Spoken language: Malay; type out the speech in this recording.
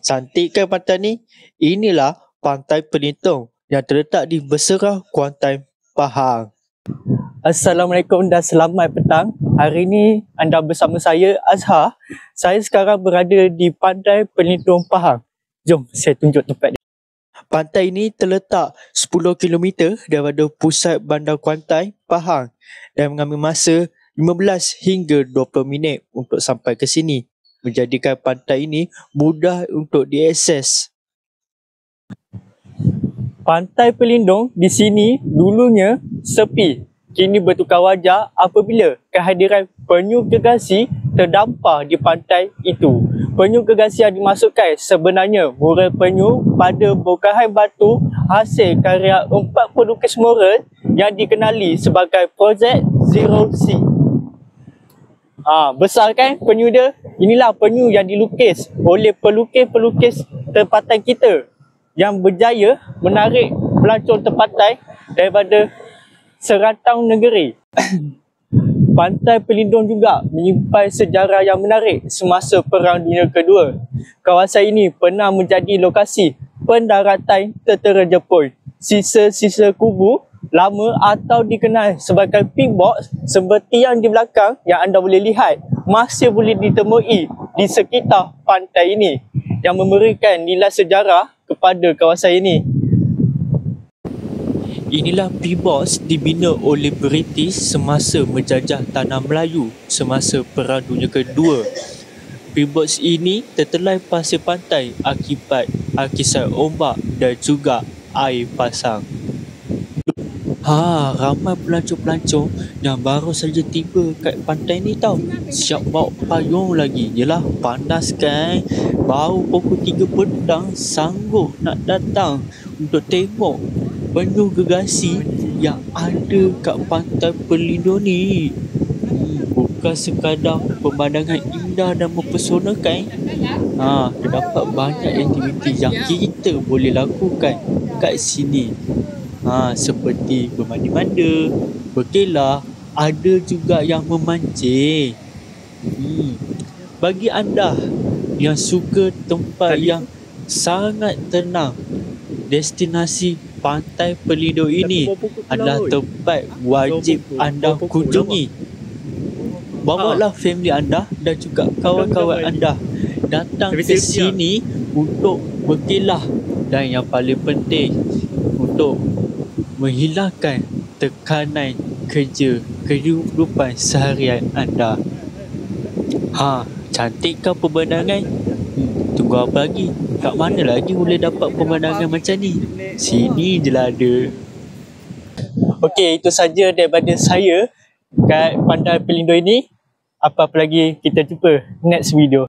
Cantik kan pantai ni? Inilah Pantai Pelintong yang terletak di Beserah, Kuantan, Pahang. Assalamualaikum dan selamat petang. Hari ini anda bersama saya, Azhar. Saya sekarang berada di Pantai Pelintong, Pahang. Jom saya tunjuk tempat dia. Pantai ini terletak 10 km daripada pusat bandar Kuantan, Pahang dan mengambil masa 15 hingga 20 minit untuk sampai ke sini, menjadikan pantai ini mudah untuk diakses. Pantai Pelindung di sini dulunya sepi, kini bertukar wajah apabila kehadiran penyu gergasi terdampar di pantai itu. Penyu gergasi yang dimasukkan sebenarnya mural penyu pada bongkahan batu hasil karya 4 pelukis mural yang dikenali sebagai Projek Zero C. Besar kan penyu dia? Inilah penyu yang dilukis oleh pelukis-pelukis tempatan kita yang berjaya menarik pelancong tempatan daripada serantau negeri. Pantai Pelindung juga menyimpan sejarah yang menarik semasa Perang Dunia Kedua. Kawasan ini pernah menjadi lokasi pendaratan tentera Jepun. Sisa-sisa kubu lama atau dikenal sebagai pink box seperti yang di belakang yang anda boleh lihat masih boleh ditemui di sekitar pantai ini yang memberikan nilai sejarah kepada kawasan ini. Inilah P-Box dibina oleh British semasa menjajah tanah Melayu semasa Perang Dunia Kedua. P-Box ini tertelai pasir pantai akibat akisan ombak dan juga air pasang. Ramai pelancong-pelancong yang baru saja tiba kat pantai ni tau. Siap bawa payung lagi. Yelah, panas kan? Baru pukul 3 petang sanggup nak datang untuk tengok penyu gergasi yang ada kat Pantai Pelindung ni. Bukan sekadar pemandangan indah dan mempesonakan. Terdapat banyak aktiviti yang kita boleh lakukan kat sini. Seperti bermandi-manda, berkelah, ada juga yang memancing. Bagi anda yang suka tempat yang sangat tenang, destinasi Pantai Pelindung ini adalah tempat wajib anda kunjungi. Bawalah family anda dan juga kawan-kawan anda datang ke sini untuk berkelah dan yang paling penting untuk menghilangkan tekanan kerja kehidupan seharian anda. Cantik kan pemandangan? Tunggu apa lagi? Kat mana lagi boleh dapat pemandangan macam ni? Sini je lah ada. Okey, itu saja daripada saya kat Pantai Pelindung ini. Apa-apa lagi kita jumpa next video.